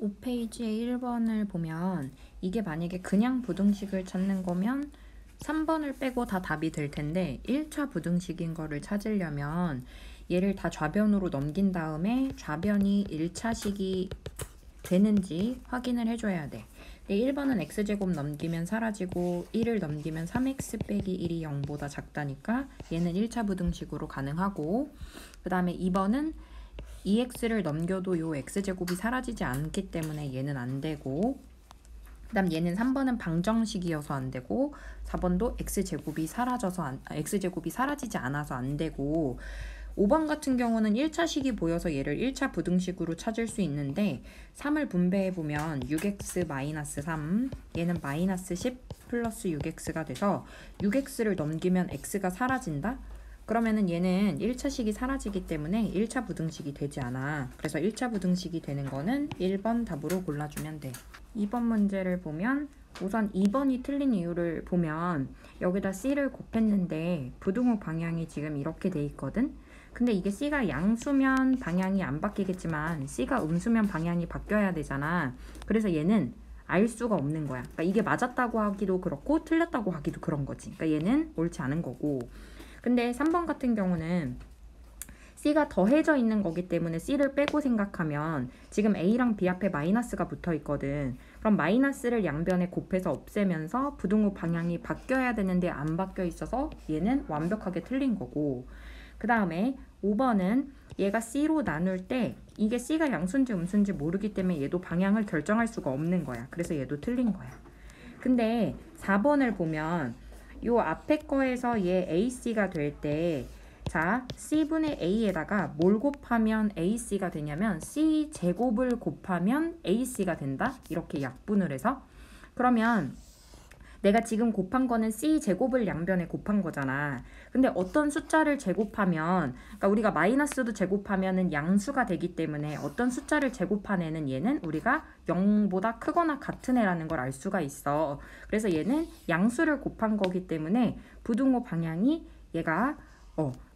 5페이지의 1번을 보면 이게 만약에 그냥 부등식을 찾는 거면 3번을 빼고 다 답이 될 텐데 1차 부등식인 거를 찾으려면 얘를 다 좌변으로 넘긴 다음에 좌변이 1차식이 되는지 확인을 해줘야 돼. 1번은 x제곱 넘기면 사라지고 1을 넘기면 3x 빼기 1이 0보다 작다니까 얘는 1차 부등식으로 가능하고, 그 다음에 2번은 2x를 넘겨도 요 x제곱이 사라지지 않기 때문에 얘는 안 되고, 그 다음 얘는 3번은 방정식이어서 안 되고 4번도 x제곱이 사라지지 않아서 안 되고, 5번 같은 경우는 1차식이 보여서 얘를 1차 부등식으로 찾을 수 있는데 3을 분배해보면 6x-3 얘는 -10 플러스 6x가 돼서 6x를 넘기면 x가 사라진다? 그러면은 얘는 1차식이 사라지기 때문에 1차 부등식이 되지 않아. 그래서 1차 부등식이 되는 거는 1번 답으로 골라주면 돼. 2번 문제를 보면 우선 2번이 틀린 이유를 보면 여기다 C를 곱했는데 부등호 방향이 지금 이렇게 돼 있거든? 근데 이게 C가 양수면 방향이 안 바뀌겠지만 C가 음수면 방향이 바뀌어야 되잖아. 그래서 얘는 알 수가 없는 거야. 그러니까 이게 맞았다고 하기도 그렇고 틀렸다고 하기도 그런 거지. 그러니까 얘는 옳지 않은 거고. 근데 3번 같은 경우는 C가 더해져 있는 거기 때문에 C를 빼고 생각하면 지금 A랑 B 앞에 마이너스가 붙어 있거든. 그럼 마이너스를 양변에 곱해서 없애면서 부등호 방향이 바뀌어야 되는데 안 바뀌어 있어서 얘는 완벽하게 틀린 거고, 그 다음에 5번은 얘가 C로 나눌 때 이게 C가 양수인지 음수인지 모르기 때문에 얘도 방향을 결정할 수가 없는 거야. 그래서 얘도 틀린 거야. 근데 4번을 보면 요 앞에 거에서 얘 AC가 될 때, 자, C분의 A에다가 뭘 곱하면 AC가 되냐면 C 제곱을 곱하면 AC가 된다? 이렇게 약분을 해서. 그러면 내가 지금 곱한 거는 C 제곱을 양변에 곱한 거잖아. 근데 어떤 숫자를 제곱하면, 그러니까 우리가 마이너스도 제곱하면은 양수가 되기 때문에 어떤 숫자를 제곱한 애는 얘는 우리가 0보다 크거나 같은 애라는 걸 알 수가 있어. 그래서 얘는 양수를 곱한 거기 때문에 부등호 방향이 얘가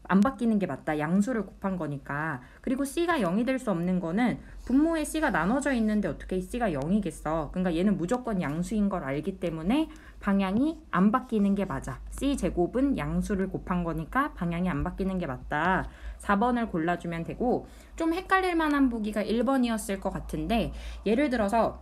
안 바뀌는 게 맞다. 양수를 곱한 거니까. 그리고 C가 0이 될 수 없는 거는 분모에 C가 나눠져 있는데 어떻게 C가 0이겠어. 그러니까 얘는 무조건 양수인 걸 알기 때문에 방향이 안 바뀌는 게 맞아. C제곱은 양수를 곱한 거니까 방향이 안 바뀌는 게 맞다. 4번을 골라주면 되고, 좀 헷갈릴 만한 보기가 1번이었을 것 같은데, 예를 들어서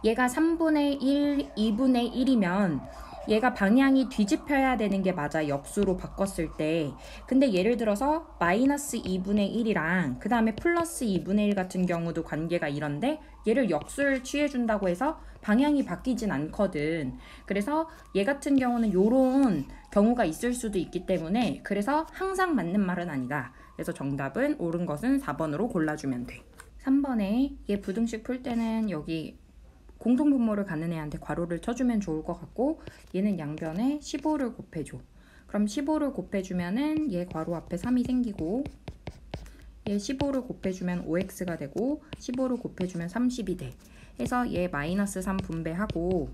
얘가 3분의 1, 2분의 1이면 얘가 방향이 뒤집혀야 되는 게 맞아. 역수로 바꿨을 때. 근데 예를 들어서 마이너스 2분의 1이랑 그 다음에 플러스 2분의 1 같은 경우도 관계가 이런데 얘를 역수를 취해준다고 해서 방향이 바뀌진 않거든. 그래서 얘 같은 경우는 요런 경우가 있을 수도 있기 때문에 그래서 항상 맞는 말은 아니다. 그래서 정답은 옳은 것은 4번으로 골라주면 돼. 3번에 얘 부등식 풀 때는 여기 공통분모를 갖는 애한테 괄호를 쳐주면 좋을 것 같고, 얘는 양변에 15를 곱해줘. 그럼 15를 곱해주면은 얘 괄호 앞에 3이 생기고, 얘 15를 곱해주면 5x가 되고 15를 곱해주면 30이 돼. 해서 얘 마이너스 3 분배하고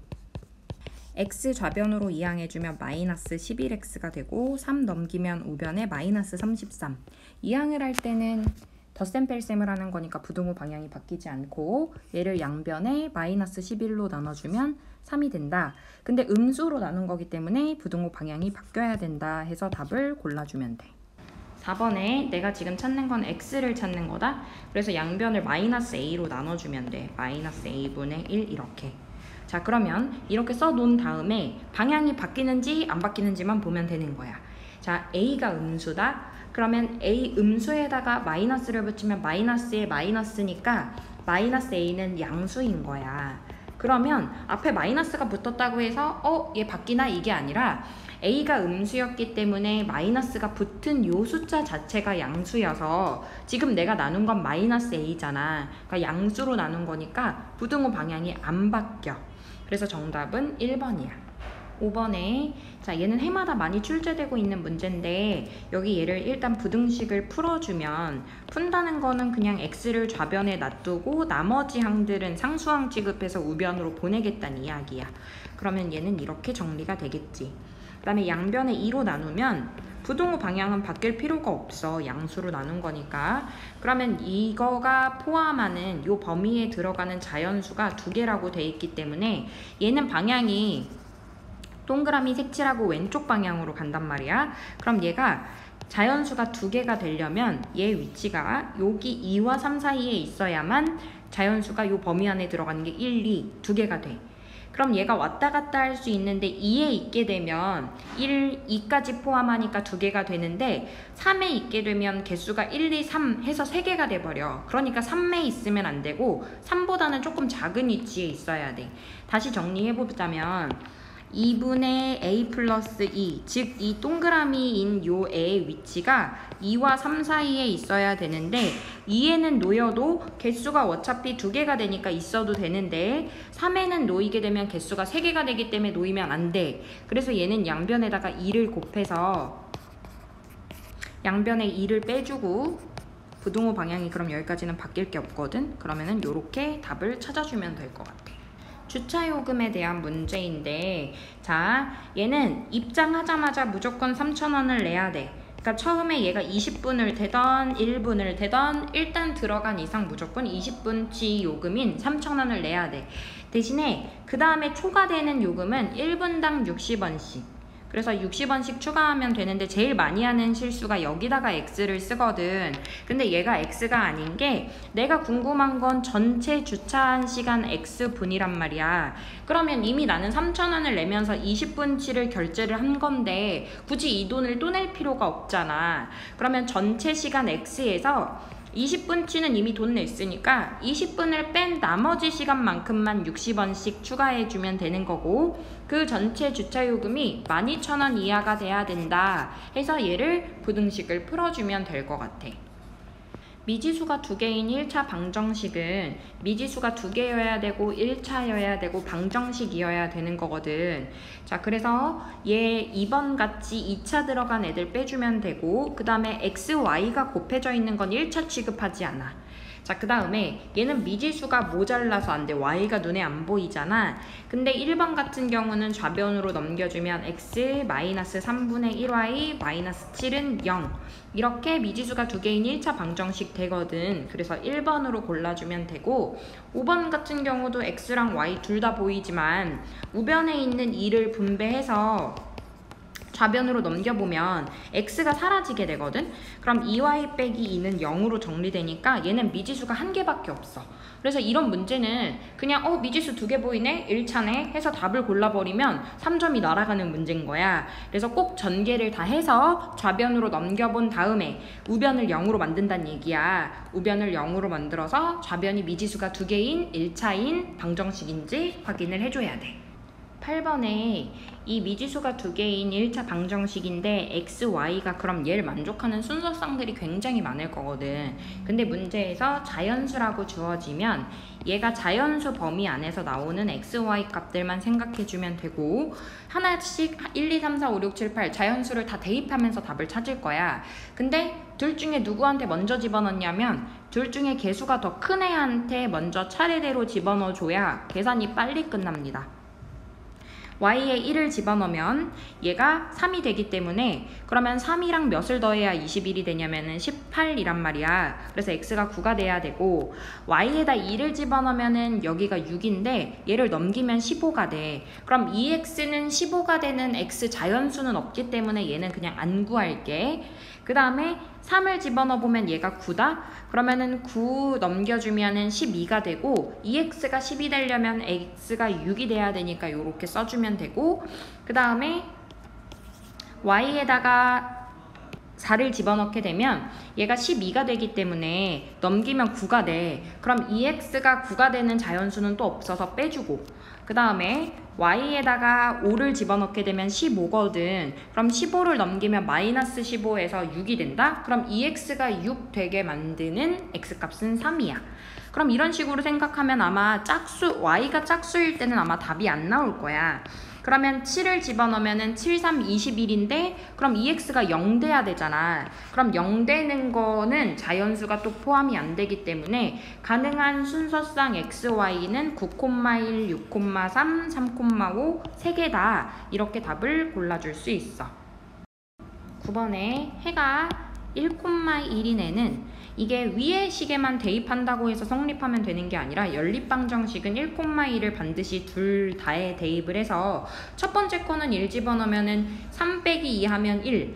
x 좌변으로 이항해주면 마이너스 11x가 되고 3 넘기면 우변에 마이너스 33. 이항을 할 때는 덧셈 뺄셈을 하는 거니까 부등호 방향이 바뀌지 않고 얘를 양변에 마이너스 11로 나눠주면 3이 된다. 근데 음수로 나눈 거기 때문에 부등호 방향이 바뀌어야 된다 해서 답을 골라주면 돼. 4번에 내가 지금 찾는 건 x를 찾는 거다. 그래서 양변을 마이너스 a로 나눠주면 돼. 마이너스 a분의 1 이렇게. 자, 그러면 이렇게 써놓은 다음에 방향이 바뀌는지 안 바뀌는지만 보면 되는 거야. 자, a가 음수다. 그러면 a 음수에다가 마이너스를 붙이면 마이너스에 마이너스니까 마이너스 a는 양수인 거야. 그러면 앞에 마이너스가 붙었다고 해서 얘 바뀌나 이게 아니라 a가 음수였기 때문에 마이너스가 붙은 요 숫자 자체가 양수여서 지금 내가 나눈 건 마이너스 a잖아. 그러니까 양수로 나눈 거니까 부등호 방향이 안 바뀌어. 그래서 정답은 1번이야. 5번에 자, 얘는 해마다 많이 출제되고 있는 문제인데 여기 얘를 일단 부등식을 풀어주면, 푼다는 거는 그냥 x를 좌변에 놔두고 나머지 항들은 상수항 취급해서 우변으로 보내겠다는 이야기야. 그러면 얘는 이렇게 정리가 되겠지. 그 다음에 양변에 2로 나누면 부등호 방향은 바뀔 필요가 없어. 양수로 나눈 거니까. 그러면 이거가 포함하는 요 범위에 들어가는 자연수가 2개라고 돼 있기 때문에 얘는 방향이 동그라미 색칠하고 왼쪽 방향으로 간단 말이야. 그럼 얘가 자연수가 2개가 되려면 얘 위치가 여기 2와 3 사이에 있어야만 자연수가 요 범위 안에 들어가는 게 1, 2, 2개가 돼. 그럼 얘가 왔다 갔다 할 수 있는데 2에 있게 되면 1, 2까지 포함하니까 2개가 되는데 3에 있게 되면 개수가 1, 2, 3 해서 3개가 돼버려. 그러니까 3에 있으면 안 되고 3보다는 조금 작은 위치에 있어야 돼. 다시 정리해보자면 2분의 a 플러스 2, 즉 이 동그라미인 요 a의 위치가 2와 3 사이에 있어야 되는데 2에는 놓여도 개수가 어차피 2개가 되니까 있어도 되는데 3에는 놓이게 되면 개수가 3개가 되기 때문에 놓이면 안 돼. 그래서 얘는 양변에다가 2를 곱해서 양변에 2를 빼주고 부등호 방향이 그럼 여기까지는 바뀔 게 없거든. 그러면은 요렇게 답을 찾아주면 될 것 같아. 주차요금에 대한 문제인데, 자, 얘는 입장하자마자 무조건 3,000원을 내야 돼. 그러니까 처음에 얘가 20분을 대던 1분을 대던 일단 들어간 이상 무조건 20분치 요금인 3,000원을 내야 돼. 대신에 그 다음에 초과되는 요금은 1분당 60원씩. 그래서 60원씩 추가하면 되는데 제일 많이 하는 실수가 여기다가 x를 쓰거든. 근데 얘가 x가 아닌 게 내가 궁금한 건 전체 주차한 시간 x분이란 말이야. 그러면 이미 나는 3,000원을 내면서 20분치를 결제를 한 건데 굳이 이 돈을 또 낼 필요가 없잖아. 그러면 전체 시간 x에서 20분치는 이미 돈 냈으니까 20분을 뺀 나머지 시간만큼만 60원씩 추가해주면 되는 거고, 그 전체 주차요금이 12,000원 이하가 돼야 된다 해서 얘를 부등식을 풀어주면 될 것 같아. 미지수가 2개인 1차 방정식은 미지수가 2개여야 되고 1차여야 되고 방정식이어야 되는 거거든. 자, 그래서 얘 2번 같이 2차 들어간 애들 빼주면 되고, 그 다음에 x, y가 곱해져 있는 건 1차 취급하지 않아. 자, 그 다음에 얘는 미지수가 모자라서 안 돼. y가 눈에 안 보이잖아. 근데 1번 같은 경우는 좌변으로 넘겨주면 x 마이너스 3분의 1y 마이너스 7은 0. 이렇게 미지수가 2개인 1차 방정식 되거든. 그래서 1번으로 골라주면 되고, 5번 같은 경우도 x랑 y 둘 다 보이지만 우변에 있는 2를 분배해서 좌변으로 넘겨보면 x가 사라지게 되거든. 그럼 2y 빼기 2는 0으로 정리되니까 얘는 미지수가 1개밖에 없어. 그래서 이런 문제는 그냥 미지수 2개 보이네? 1차네? 해서 답을 골라버리면 3점이 날아가는 문제인 거야. 그래서 꼭 전개를 다 해서 좌변으로 넘겨본 다음에 우변을 0으로 만든다는 얘기야. 우변을 0으로 만들어서 좌변이 미지수가 2개인 1차인 방정식인지 확인을 해줘야 돼. 8번에 이 미지수가 2개인 1차 방정식인데 x, y가 그럼 얘를 만족하는 순서쌍들이 굉장히 많을 거거든. 근데 문제에서 자연수라고 주어지면 얘가 자연수 범위 안에서 나오는 x, y 값들만 생각해주면 되고, 하나씩 1, 2, 3, 4, 5, 6, 7, 8 자연수를 다 대입하면서 답을 찾을 거야. 근데 둘 중에 누구한테 먼저 집어넣냐면 둘 중에 개수가 더 큰 애한테 먼저 차례대로 집어넣어줘야 계산이 빨리 끝납니다. y에 1을 집어넣으면 얘가 3이 되기 때문에, 그러면 3이랑 몇을 더해야 21이 되냐면은 18이란 말이야. 그래서 x가 9가 돼야 되고, y에다 2를 집어넣으면은 여기가 6인데 얘를 넘기면 15가 돼. 그럼 2x는 15가 되는 x 자연수는 없기 때문에 얘는 그냥 안 구할게. 그 다음에 3을 집어넣어보면 얘가 9다? 그러면은 9 넘겨주면은 12가 되고, 2x가 10이 되려면 x가 6이 돼야 되니까 요렇게 써주면 되고, 그 다음에 y에다가 4를 집어넣게 되면 얘가 12가 되기 때문에 넘기면 9가 돼. 그럼 2x가 9가 되는 자연수는 또 없어서 빼주고, 그 다음에 y에다가 5를 집어넣게 되면 15거든. 그럼 15를 넘기면 마이너스 15에서 6이 된다? 그럼 2x가 6 되게 만드는 x값은 3이야. 그럼 이런 식으로 생각하면 아마 y가 짝수일 때는 아마 답이 안 나올 거야. 그러면 7을 집어넣으면 7, 3, 21인데 그럼 2x가 0 돼야 되잖아. 그럼 0 되는 거는 자연수가 또 포함이 안 되기 때문에 가능한 순서상 x, y는 9,1, 6,3, 3,5 3개다. 이렇게 답을 골라줄 수 있어. 9번에 해가 1,1인 애는 이게 위의 식에만 대입한다고 해서 성립하면 되는 게 아니라 연립방정식은 1,1을 반드시 둘 다에 대입을 해서 첫 번째 거는 1 집어넣으면은 3 빼기 2 하면 1,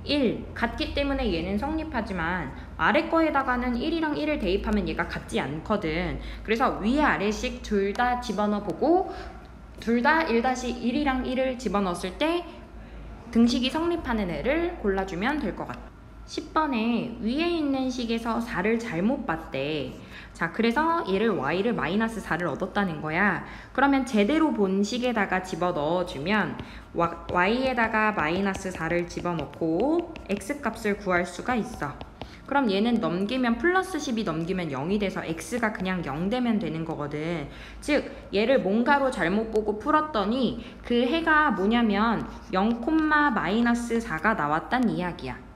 1 같기 때문에 얘는 성립하지만 아래 거에다가는 1이랑 1을 대입하면 얘가 같지 않거든. 그래서 위에 아래식 둘 다 집어넣어 보고 둘 다 1-1이랑 1을 집어넣었을 때 등식이 성립하는 애를 골라주면 될 것 같아. 10번에 위에 있는 식에서 4를 잘못 봤대. 자, 그래서 얘를 y를 마이너스 4를 얻었다는 거야. 그러면 제대로 본 식에다가 집어넣어주면 y에다가 마이너스 4를 집어넣고 x값을 구할 수가 있어. 그럼 얘는 넘기면 플러스 10이 넘기면 0이 돼서 x가 그냥 0 되면 되는 거거든. 즉 얘를 뭔가로 잘못 보고 풀었더니 그 해가 뭐냐면 0, 마이너스 4가 나왔단 이야기야.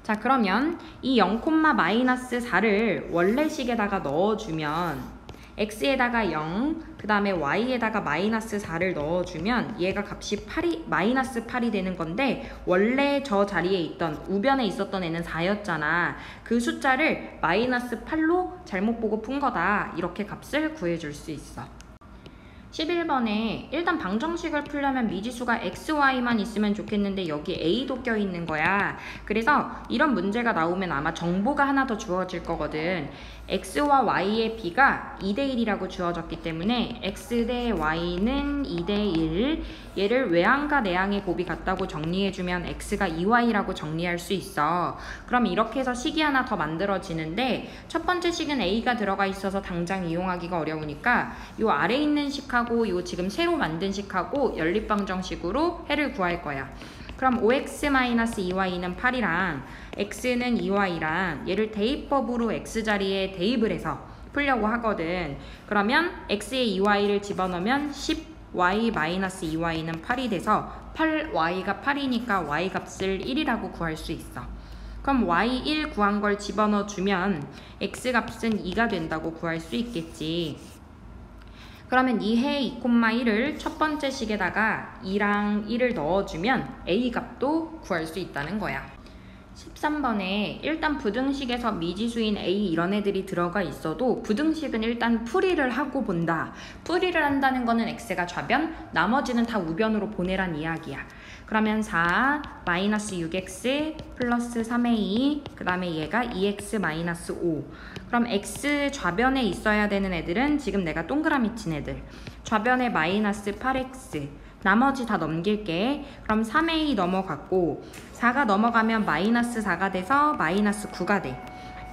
자, 그러면 이 0, 마이너스 4를 원래식에다가 넣어주면 x에다가 0, 그 다음에 y에다가 마이너스 4를 넣어주면 얘가 값이 마이너스 8이 되는 건데 원래 저 자리에 있던 우변에 있었던 애는 4였잖아. 그 숫자를 마이너스 8로 잘못 보고 푼 거다. 이렇게 값을 구해줄 수 있어. 11번에 일단 방정식을 풀려면 미지수가 x, y만 있으면 좋겠는데 여기 a도 껴있는 거야. 그래서 이런 문제가 나오면 아마 정보가 하나 더 주어질 거거든. x와 y의 b가 2대1이라고 주어졌기 때문에 x 대 y는 2대1. 얘를 외항과 내항의 곱이 같다고 정리해주면 x가 2y라고 정리할 수 있어. 그럼 이렇게 해서 식이 하나 더 만들어지는데 첫 번째 식은 a가 들어가 있어서 당장 이용하기가 어려우니까 요 아래 있는 식하고 요 지금 새로 만든 식하고 연립방정식으로 해를 구할 거야. 그럼 5x-2y는 8이랑 x는 2y랑 얘를 대입법으로 x 자리에 대입을 해서 풀려고 하거든. 그러면 x에 2y를 집어넣으면 10y-2y는 8이 돼서 8y가 8이니까 y 값을 1이라고 구할 수 있어. 그럼 y1 구한 걸 집어넣어 주면 x 값은 2가 된다고 구할 수 있겠지. 그러면 이 해 2,1을 첫 번째 식에다가 2랑 1을 넣어주면 a 값도 구할 수 있다는 거야. 13번에 일단 부등식에서 미지수인 a 이런 애들이 들어가 있어도 부등식은 일단 풀이를 하고 본다. 풀이를 한다는 거는 x가 좌변, 나머지는 다 우변으로 보내란 이야기야. 그러면 4 마이너스 6x 플러스 3a 그 다음에 얘가 2x 마이너스 5. 그럼 x 좌변에 있어야 되는 애들은 지금 내가 동그라미 친 애들. 좌변에 마이너스 8x 나머지 다 넘길게. 그럼 3a 넘어갔고 4가 넘어가면 마이너스 4가 돼서 마이너스 9가 돼.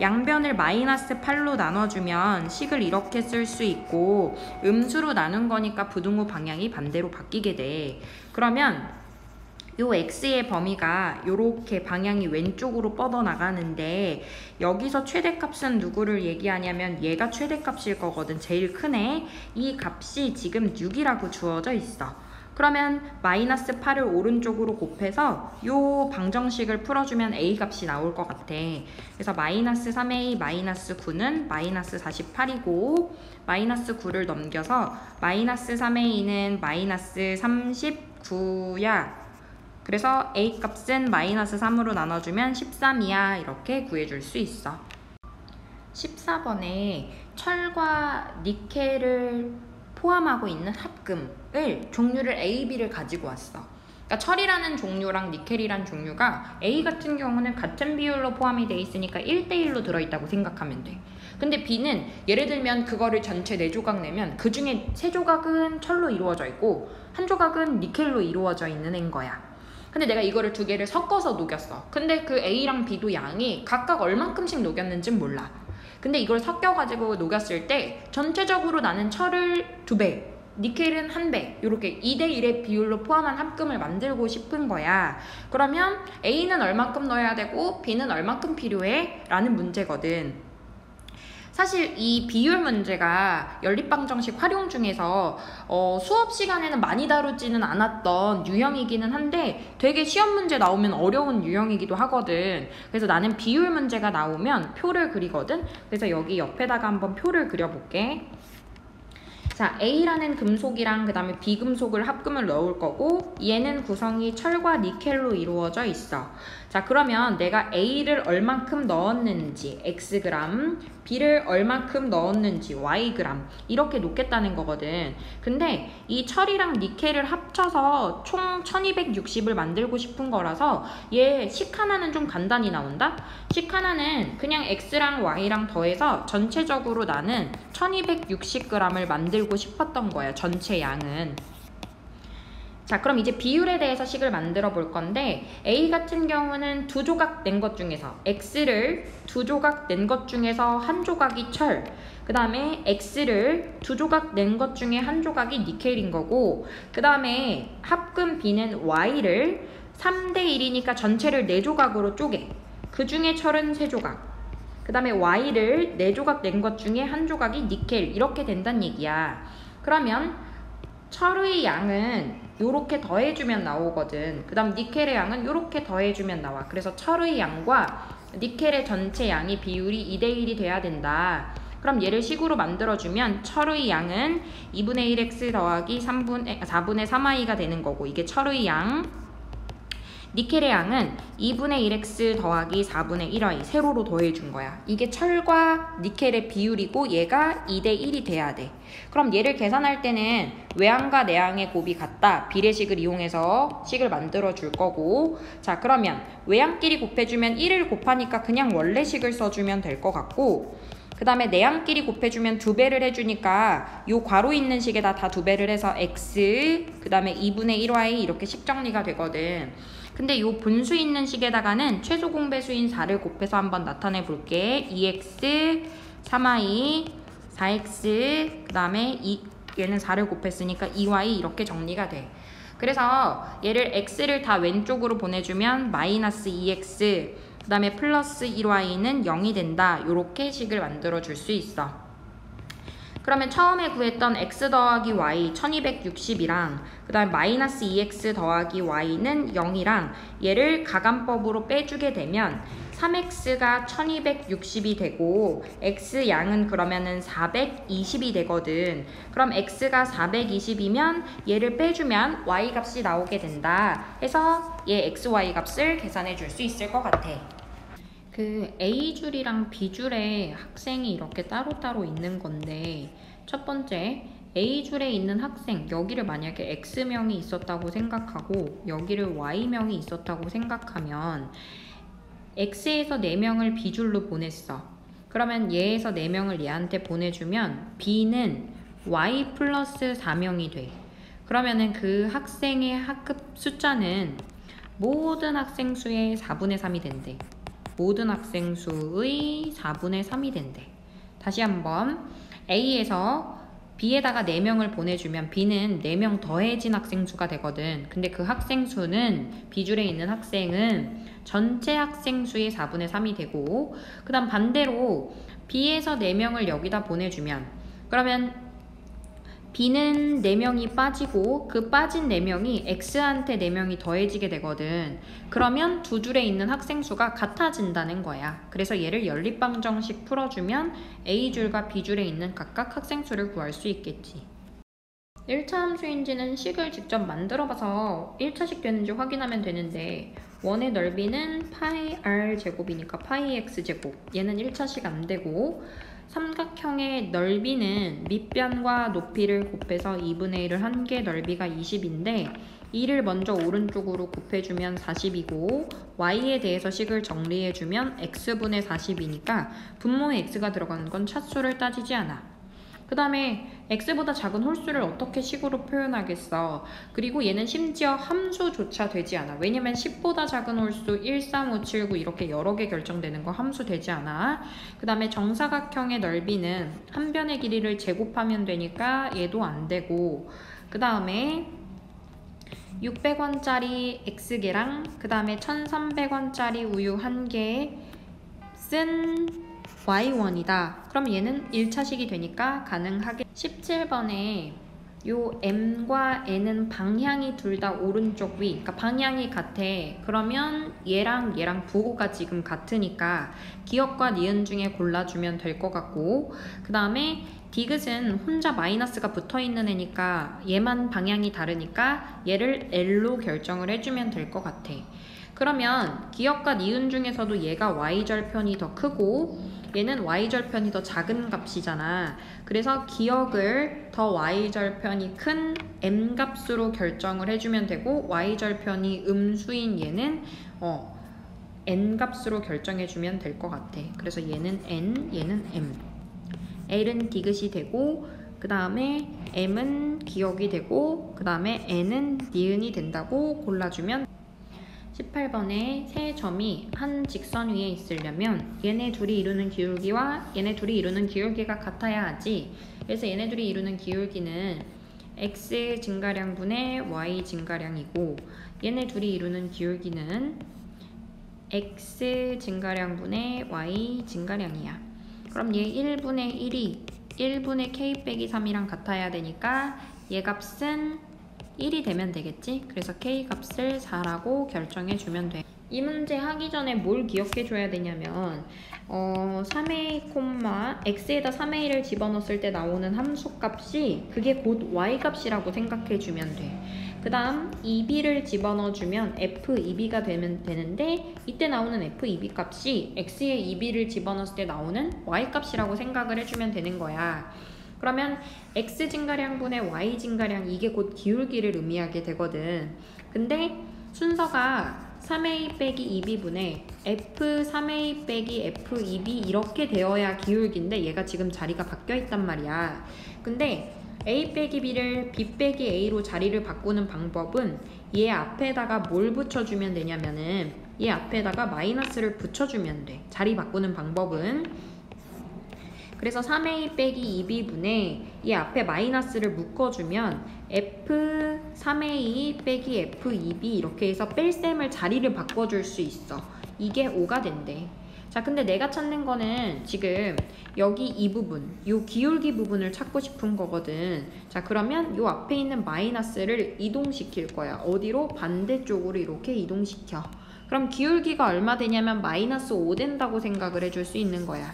양변을 마이너스 8로 나눠주면 식을 이렇게 쓸 수 있고 음수로 나눈 거니까 부등호 방향이 반대로 바뀌게 돼. 그러면 요 x의 범위가 요렇게 방향이 왼쪽으로 뻗어나가는데 여기서 최대값은 누구를 얘기하냐면 얘가 최대값일 거거든. 제일 큰 애. 이 값이 지금 6이라고 주어져 있어. 그러면 마이너스 8을 오른쪽으로 곱해서 요 방정식을 풀어주면 a 값이 나올 것 같아. 그래서 마이너스 3a 마이너스 9는 마이너스 48이고 마이너스 9를 넘겨서 마이너스 3a는 마이너스 39야. 그래서 a 값은 마이너스 3으로 나눠주면 13이야. 이렇게 구해줄 수 있어. 14번에 철과 니켈을 포함하고 있는 합금을 종류를 A, B를 가지고 왔어. 그러니까 철이라는 종류랑 니켈이라는 종류가 A 같은 경우는 같은 비율로 포함이 돼 있으니까 1대1로 들어있다고 생각하면 돼. 근데 B는 예를 들면 그거를 전체 4조각 내면 그 중에 3조각은 철로 이루어져 있고 한 조각은 니켈로 이루어져 있는 애인 거야. 근데 내가 이거를 두 개를 섞어서 녹였어. 근데 그 A랑 B도 양이 각각 얼만큼씩 녹였는지는 몰라. 근데 이걸 섞여가지고 녹였을 때 전체적으로 나는 철을 2배, 니켈은 1배 이렇게 2대1의 비율로 포함한 합금을 만들고 싶은 거야. 그러면 A는 얼만큼 넣어야 되고 B는 얼만큼 필요해? 라는 문제거든. 사실 이 비율 문제가 연립방정식 활용 중에서 수업 시간에는 많이 다루지는 않았던 유형이기는 한데 되게 시험 문제 나오면 어려운 유형이기도 하거든. 그래서 나는 비율 문제가 나오면 표를 그리거든. 그래서 여기 옆에다가 한번 표를 그려볼게. 자, A라는 금속이랑 그 다음에 비금속을 합금을 넣을 거고 얘는 구성이 철과 니켈로 이루어져 있어. 자, 그러면 내가 A를 얼만큼 넣었는지 Xg, B를 얼만큼 넣었는지 Yg 이렇게 놓겠다는 거거든. 근데 이 철이랑 니켈을 합쳐서 총 1260을 만들고 싶은 거라서 얘 식 하나는 좀 간단히 나온다? 식 하나는 그냥 X랑 Y랑 더해서 전체적으로 나는 1260g을 만들고 싶었던 거야, 전체 양은. 자, 그럼 이제 비율에 대해서 식을 만들어 볼 건데 A 같은 경우는 두 조각 낸 것 중에서 X를 두 조각 낸 것 중에서 한 조각이 철, 그 다음에 X를 두 조각 낸 것 중에 한 조각이 니켈인 거고, 그 다음에 합금 B는 Y를 3대1이니까 전체를 4조각으로 쪼개. 그 중에 철은 3조각. 그 다음에 Y를 4조각 낸 것 중에 한 조각이 니켈, 이렇게 된다는 얘기야. 그러면 철의 양은 요렇게 더해주면 나오거든. 그 다음 니켈의 양은 요렇게 더해주면 나와. 그래서 철의 양과 니켈의 전체 양이 비율이 2대1이 돼야 된다. 그럼 얘를 식으로 만들어주면 철의 양은 2분의 1x 더하기 4분의 3i가 되는 거고, 이게 철의 양. 니켈의 양은 2분의 1x 더하기 4분의 1i 세로로 더해준 거야. 이게 철과 니켈의 비율이고 얘가 2대1이 돼야 돼. 그럼 얘를 계산할 때는 외항과 내항의 곱이 같다. 비례식을 이용해서 식을 만들어 줄 거고, 자, 그러면 외항끼리 곱해주면 1을 곱하니까 그냥 원래 식을 써주면 될 것 같고, 그 다음에 내항끼리 곱해주면 2배를 해주니까 요 괄호 있는 식에다 다 2배를 해서 x, 그 다음에 2분의 1y 이렇게 식 정리가 되거든. 근데 요 분수 있는 식에다가는 최소 공배수인 4를 곱해서 한번 나타내 볼게. 2x, 3y, 4x, 그 다음에 얘는 4를 곱했으니까 2y 이렇게 정리가 돼. 그래서 얘를 x를 다 왼쪽으로 보내주면 마이너스 2x, 그 다음에 플러스 1y는 0이 된다. 요렇게 식을 만들어 줄 수 있어. 그러면 처음에 구했던 x 더하기 y 1260이랑 그 다음에 마이너스 2x 더하기 y는 0이랑 얘를 가감법으로 빼주게 되면 3x가 1260이 되고 x 양은 그러면은 420이 되거든. 그럼 x가 420이면 얘를 빼주면 y 값이 나오게 된다. 해서 얘 x, y 값을 계산해 줄 수 있을 것 같아. 그 A줄이랑 B줄에 학생이 이렇게 따로따로 있는 건데, 첫 번째 A줄에 있는 학생, 여기를 만약에 X명이 있었다고 생각하고 여기를 Y명이 있었다고 생각하면 X에서 4명을 B줄로 보냈어. 그러면 얘에서 4명을 얘한테 보내주면 B는 Y 플러스 4명이 돼. 그러면은 그 학생의 학급 숫자는 모든 학생 수의 4분의 3이 된대. 모든 학생 수의 4분의 3이 된대. 다시 한번 A에서 B에다가 4명을 보내주면 B는 4명 더해진 학생 수가 되거든. 근데 그 학생 수는 B줄에 있는 학생은 전체 학생 수의 4분의 3이 되고, 그 다음 반대로 B에서 4명을 여기다 보내주면, 그러면 B는 4명이 빠지고 그 빠진 4명이 X한테 4명이 더해지게 되거든. 그러면 두 줄에 있는 학생 수가 같아진다는 거야. 그래서 얘를 연립방정식 풀어주면 A줄과 B줄에 있는 각각 학생 수를 구할 수 있겠지. 1차 함수인지는 식을 직접 만들어봐서 1차식 되는지 확인하면 되는데, 원의 넓이는 파이 r 제곱이니까 파이 x 제곱, 얘는 1차식 안 되고, 삼각형의 넓이는 밑변과 높이를 곱해서 2분의 1을 한 개 넓이가 20인데 2를 먼저 오른쪽으로 곱해주면 40이고 y에 대해서 식을 정리해주면 x분의 40이니까 분모에 x가 들어가는 건 차수를 따지지 않아. 그 다음에 x보다 작은 홀수를 어떻게 식으로 표현하겠어. 그리고 얘는 심지어 함수조차 되지 않아. 왜냐면 10보다 작은 홀수 1, 3, 5, 7, 9 이렇게 여러 개 결정되는 거 함수 되지 않아. 그 다음에 정사각형의 넓이는 한 변의 길이를 제곱하면 되니까 얘도 안 되고, 그 다음에 600원짜리 x개랑 그 다음에 1300원짜리 우유 한 개 쓴 y1이다. 그럼 얘는 1차식이 되니까 가능하게. 17번에 요 m과 n은 방향이 둘 다 오른쪽 위, 그러니까 방향이 같아. 그러면 얘랑 부호가 지금 같으니까 기억과 니은 중에 골라주면 될 것 같고, 그 다음에 디귿은 혼자 마이너스가 붙어있는 애니까 얘만 방향이 다르니까 얘를 L로 결정을 해주면 될 것 같아. 그러면 기억과 니은 중에서도 얘가 y절편이 더 크고 얘는 y절편이 더 작은 값이잖아. 그래서 기억을 더 y절편이 큰 m값으로 결정을 해주면 되고, y절편이 음수인 얘는 n값으로 결정해주면 될 것 같아. 그래서 얘는 n, 얘는 m. l은 디귿이 되고, 그 다음에 m은 기억이 되고, 그 다음에 n은 니은이 된다고 골라주면 18번에 세 점이 한 직선 위에 있으려면 얘네 둘이 이루는 기울기와 얘네 둘이 이루는 기울기가 같아야 하지. 그래서 얘네 둘이 이루는 기울기는 x 증가량분의 y 증가량이고, 얘네 둘이 이루는 기울기는 x 증가량분의 y 증가량이야. 그럼 얘 1분의 1이 1분의 k 빼기 3이랑 같아야 되니까 얘 값은 1이 되면 되겠지? 그래서 k 값을 4라고 결정해 주면 돼. 이 문제 하기 전에 뭘 기억해 줘야 되냐면 3a, x에다 3a 를 집어넣었을 때 나오는 함수 값이 그게 곧 y 값이라고 생각해 주면 돼. 그 다음 2b를 집어넣어 주면 f2b가 되면 되는데, 이때 나오는 f2b 값이 x에 2b를 집어넣었을 때 나오는 y 값이라고 생각을 해주면 되는 거야. 그러면 x 증가량분의 y 증가량, 이게 곧 기울기를 의미하게 되거든. 근데 순서가 3a 빼기 2b분의 f3a 빼기 f2b 이렇게 되어야 기울기인데 얘가 지금 자리가 바뀌어 있단 말이야. 근데 a 빼기 b를 b 빼기 a로 자리를 바꾸는 방법은 얘 앞에다가 뭘 붙여주면 되냐면은 얘 앞에다가 마이너스를 붙여주면 돼. 자리 바꾸는 방법은. 그래서 3a 빼기 2b분의 이 앞에 마이너스를 묶어주면 f3a 빼기 f2b 이렇게 해서 뺄셈을 자리를 바꿔줄 수 있어. 이게 5가 된대. 자, 근데 내가 찾는 거는 지금 여기 이 부분, 요 기울기 부분을 찾고 싶은 거거든. 자, 그러면 요 앞에 있는 마이너스를 이동시킬 거야. 어디로? 반대쪽으로 이렇게 이동시켜. 그럼 기울기가 얼마 되냐면 마이너스 5 된다고 생각을 해줄 수 있는 거야.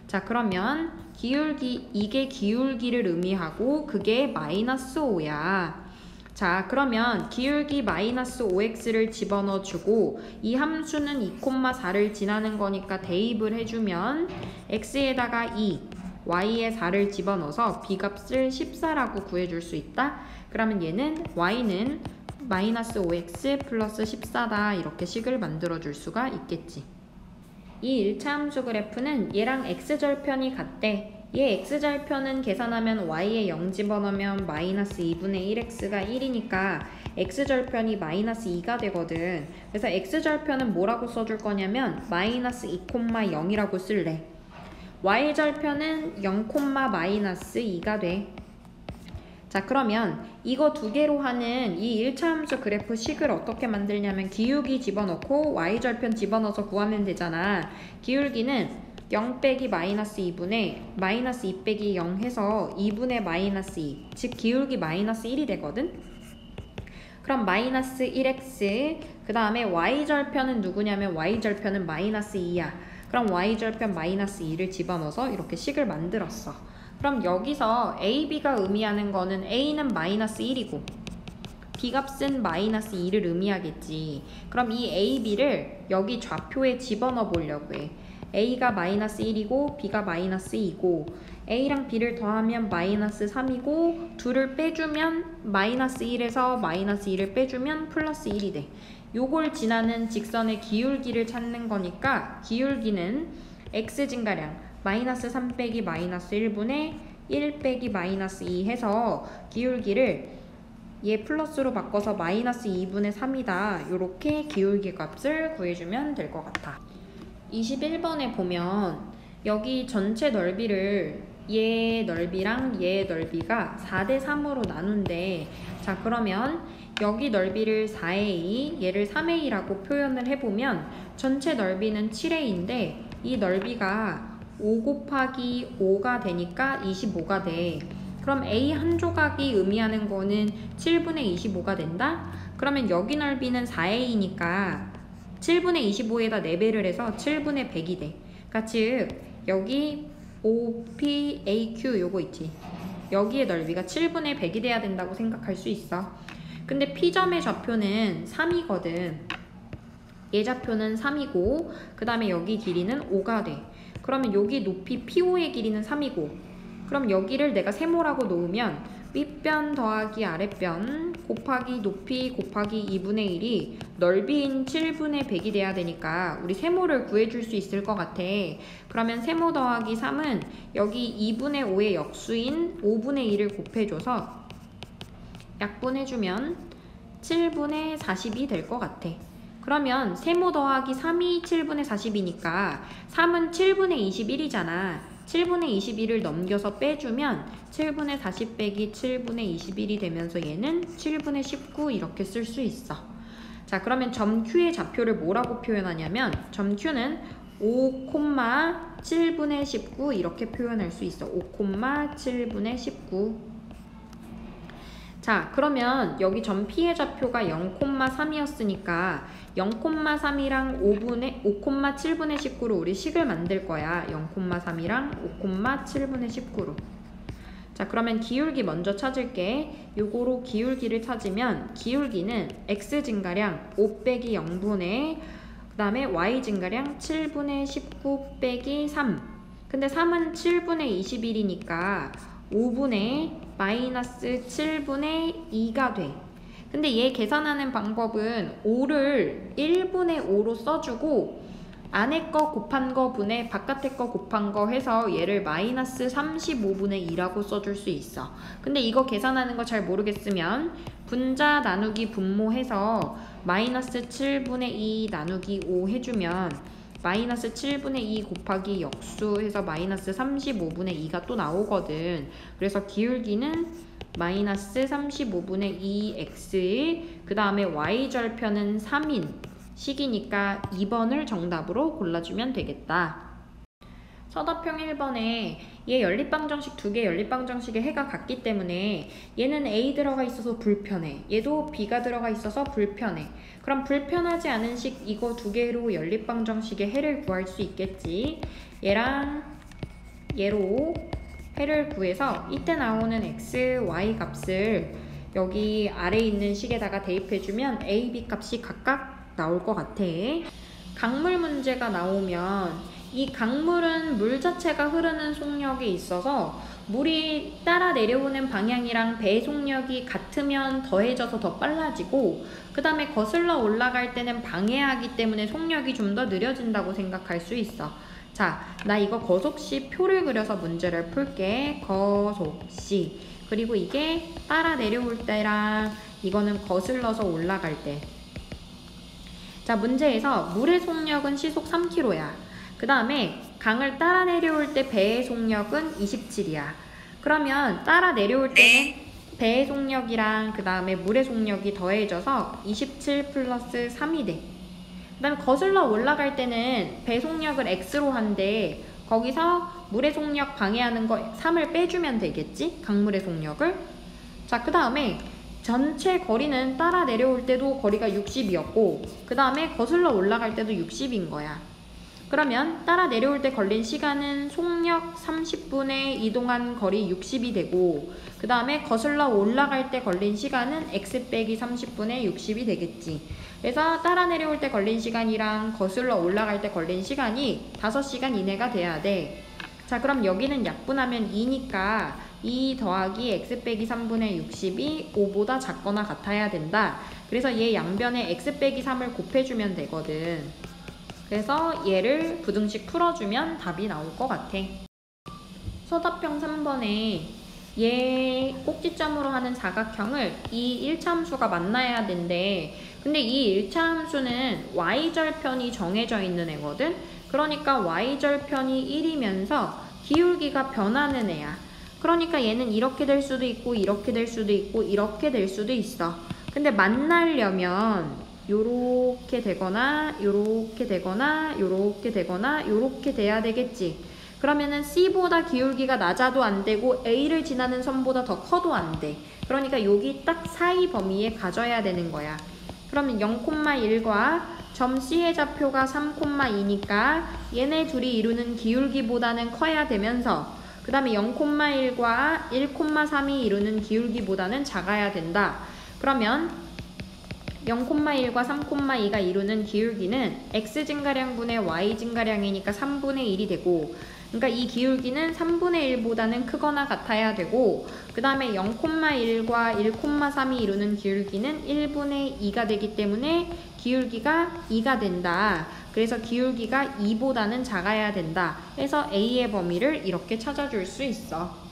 자, 그러면 기울기, 이게 기울기를 의미하고 그게 마이너스 5야. 자, 그러면 기울기 마이너스 5x를 집어넣어주고 이 함수는 2,4를 지나는 거니까 대입을 해주면 x에다가 2, y에 4를 집어넣어서 b값을 14라고 구해줄 수 있다. 그러면 얘는 y는 마이너스 5x 플러스 14다. 이렇게 식을 만들어줄 수가 있겠지. 이 1차 함수 그래프는 얘랑 x절편이 같대. 얘 x절편은 계산하면 y에 0 집어넣으면 마이너스 2분의 1x가 1이니까 x절편이 마이너스 2가 되거든. 그래서 x절편은 뭐라고 써줄 거냐면 마이너스 2,0이라고 쓸래. y절편은 0, 마이너스 2가 돼. 자, 그러면 이거 두 개로 하는 이 1차 함수 그래프 식을 어떻게 만들냐면 기울기 집어넣고 y절편 집어넣어서 구하면 되잖아. 기울기는 0 빼기 마이너스 2분의 마이너스 2 빼기 0 해서 2분의 마이너스 2, 즉 기울기 마이너스 1이 되거든. 그럼 마이너스 1x, 그 다음에 y절편은 누구냐면 y절편은 마이너스 2야. 그럼 y절편 마이너스 2를 집어넣어서 이렇게 식을 만들었어. 그럼 여기서 a, b가 의미하는 거는 a는 마이너스 1이고 b값은 마이너스 2를 의미하겠지. 그럼 이 a, b를 여기 좌표에 집어넣어 보려고 해. a가 마이너스 1이고 b가 마이너스 2이고 a랑 b를 더하면 마이너스 3이고 둘을 빼주면 마이너스 1에서 마이너스 2를 빼주면 플러스 1이 돼. 요걸 지나는 직선의 기울기를 찾는 거니까 기울기는 x 증가량 마이너스 3 빼기 마이너스 1분의 1 빼기 마이너스 2 해서 기울기를 얘 플러스로 바꿔서 마이너스 2분의 3이다. 요렇게 기울기 값을 구해주면 될 것 같아. 21번에 보면 여기 전체 넓이를 얘 넓이랑 얘 넓이가 4대 3으로 나눈대. 자, 그러면 여기 넓이를 4a, 얘를 3a라고 표현을 해보면 전체 넓이는 7a인데 이 넓이가 5 곱하기 5가 되니까 25가 돼. 그럼 A 한 조각이 의미하는 거는 7분의 25가 된다? 그러면 여기 넓이는 4A니까 7분의 25에다 4배를 해서 7분의 100이 돼. 그러니까 즉 여기 OPAQ 요거 있지. 여기의 넓이가 7분의 100이 돼야 된다고 생각할 수 있어. 근데 P점의 좌표는 3이거든. 얘 좌표는 3이고 그 다음에 여기 길이는 5가 돼. 그러면 여기 높이 PO의 길이는 3이고 그럼 여기를 내가 세모라고 놓으면 윗변 더하기 아랫변 곱하기 높이 곱하기 2분의 1이 넓이인 7분의 100이 돼야 되니까 우리 세모를 구해줄 수 있을 것 같아. 그러면 세모 더하기 3은 여기 2분의 5의 역수인 5분의 1을 곱해줘서 약분해주면 7분의 40이 될 것 같아. 그러면 세모 더하기 3이 7분의 40이니까 3은 7분의 21이잖아. 7분의 21을 넘겨서 빼주면 7분의 40 빼기 7분의 21이 되면서 얘는 7분의 19 이렇게 쓸 수 있어. 자, 그러면 점 Q의 좌표를 뭐라고 표현하냐면 점 Q는 5,7분의 19 이렇게 표현할 수 있어. 5,7분의 19. 자, 그러면 여기 점 P의 좌표가 0,3이었으니까 0,3이랑 5,7분의 19로 우리 식을 만들 거야. 0,3이랑 5,7분의 19로. 자, 그러면 기울기 먼저 찾을게. 요거로 기울기를 찾으면 기울기는 x 증가량 5 빼기 0분의 그 다음에 y 증가량 7분의 19 빼기 3. 근데 3은 7분의 21이니까 5분의 마이너스 7분의 2가 돼. 근데 얘 계산하는 방법은 5를 1분의 5로 써주고 안에 거 곱한 거 분의 바깥에 거 곱한 거 해서 얘를 마이너스 35분의 2라고 써줄 수 있어. 근데 이거 계산하는 거 잘 모르겠으면 분자 나누기 분모 해서 마이너스 7분의 2 나누기 5 해주면 마이너스 7분의 2 곱하기 역수 해서 마이너스 35분의 2가 또 나오거든. 그래서 기울기는 마이너스 35분의 2x 그 다음에 y절편은 3인 식이니까 2번을 정답으로 골라주면 되겠다. 서답형 1번에 얘 연립방정식 두 개 연립방정식의 해가 같기 때문에 얘는 A 들어가 있어서 불편해. 얘도 B가 들어가 있어서 불편해. 그럼 불편하지 않은 식 이거 두 개로 연립방정식의 해를 구할 수 있겠지. 얘랑 얘로 해를 구해서 이때 나오는 x, y 값을 여기 아래에 있는 식에다가 대입해주면 a, b 값이 각각 나올 것 같아. 강물 문제가 나오면 이 강물은 물 자체가 흐르는 속력이 있어서 물이 따라 내려오는 방향이랑 배의 속력이 같으면 더해져서 더 빨라지고 그 다음에 거슬러 올라갈 때는 방해하기 때문에 속력이 좀 더 느려진다고 생각할 수 있어. 자, 나 이거 거속시 표를 그려서 문제를 풀게. 거속시. 그리고 이게 따라 내려올 때랑 이거는 거슬러서 올라갈 때. 자, 문제에서 물의 속력은 시속 3km야. 그 다음에 강을 따라 내려올 때 배의 속력은 27이야. 그러면 따라 내려올 때는 배의 속력이랑 그 다음에 물의 속력이 더해져서 27 플러스 3이 돼. 그 다음에 거슬러 올라갈 때는 배 속력을 x로 한데 거기서 물의 속력 방해하는 거 3을 빼주면 되겠지? 강물의 속력을. 자, 그 다음에 전체 거리는 따라 내려올 때도 거리가 60이었고 그 다음에 거슬러 올라갈 때도 60인 거야. 그러면 따라 내려올 때 걸린 시간은 속력 30분의 이동한 거리 60이 되고 그 다음에 거슬러 올라갈 때 걸린 시간은 x 빼기 30분의 60이 되겠지. 그래서 따라 내려올 때 걸린 시간이랑 거슬러 올라갈 때 걸린 시간이 5시간 이내가 돼야 돼. 자, 그럼 여기는 약분하면 2니까 2 더하기 x 빼기 3분의 60이 5보다 작거나 같아야 된다. 그래서 얘 양변에 x 빼기 3을 곱해주면 되거든. 그래서 얘를 부등식 풀어주면 답이 나올 것 같아. 서답형 3번에 얘 꼭지점으로 하는 사각형을 이 1차 함수가 만나야 된대. 근데 이 1차 함수는 y절편이 정해져 있는 애거든. 그러니까 y절편이 1이면서 기울기가 변하는 애야. 그러니까 얘는 이렇게 될 수도 있고 이렇게 될 수도 있고 이렇게 될 수도 있어. 근데 만나려면 요렇게 되거나 요렇게 되거나 요렇게 되거나 요렇게 돼야 되겠지. 그러면은 C보다 기울기가 낮아도 안 되고 A를 지나는 선보다 더 커도 안 돼. 그러니까 여기 딱 사이 범위에 가져야 되는 거야. 그러면 0,1과 점 C의 좌표가 3,2니까 얘네 둘이 이루는 기울기보다는 커야 되면서 그 다음에 0,1과 1,3이 이루는 기울기보다는 작아야 된다. 그러면 0,1과 3,2가 이루는 기울기는 x 증가량분의 y 증가량이니까 3분의 1이 되고, 그러니까 이 기울기는 3분의 1보다는 크거나 같아야 되고, 그 다음에 0,1과 1,3이 이루는 기울기는 1분의 2가 되기 때문에 기울기가 2가 된다. 그래서 기울기가 2보다는 작아야 된다. 해서 A의 범위를 이렇게 찾아줄 수 있어.